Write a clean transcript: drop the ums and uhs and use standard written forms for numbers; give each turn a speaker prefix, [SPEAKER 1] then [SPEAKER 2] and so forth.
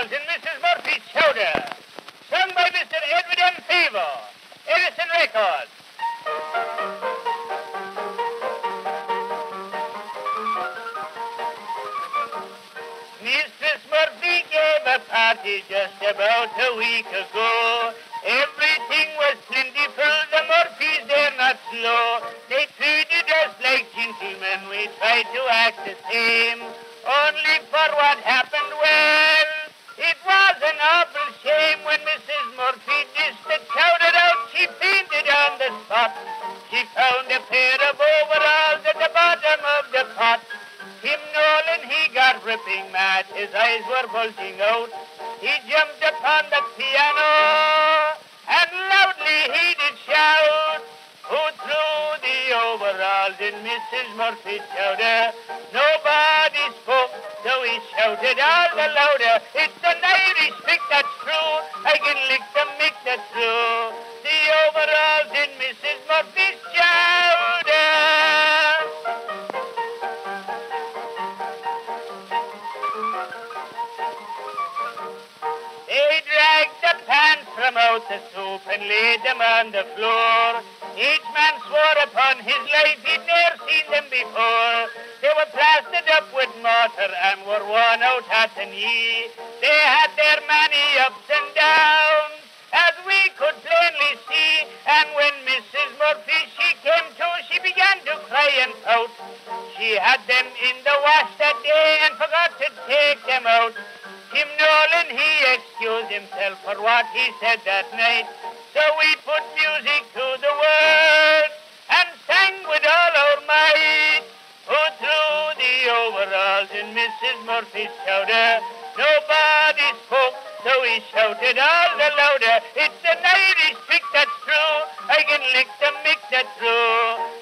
[SPEAKER 1] overalls in Mrs. Murphy's chowder. Sung by Mr. Edward M. Favor. Edison Records. Mistress Murphy gave a party just about a week ago. Everything was plentiful, the Murphys dare not slow. They treated us like gentlemen, we tried to act the same. Only for what happened, well, it was an awful shame when Mrs. Murphy dished the chowder out, she fainted on the spot. She found a pair of overalls at the bottom of the pot. Tim Nolan, he got ripping mad, his eyes were bulging out. He jumped upon the piano, and loudly he did shout, "Who threw the overalls in Mrs. Murphy's chowder?" Nobody spoke, so he shouted all the louder, "It's an Irish pick, that's true, I can lick the mick, that's true. The overalls in Mrs. Murphy's chowder." They dragged the pans from out the soup and laid them on the floor. Each man swore upon his life he'd never seen them before. They were plastered up with mortar and were worn out at the knee. They had their many ups and downs, as we could plainly see. And when Mrs. Murphy, she came to, she began to cry and pout. She had them in the wash that day and forgot to take them out. Tim Nolan, he excused himself for what he said that night. So we put music to the words and sang with all our might. Who threw the overalls in Mrs. Murphy's chowder? Nobody spoke, so he shouted all the louder, "It's an Irish pick, that's true, I can lick the mick, that's true.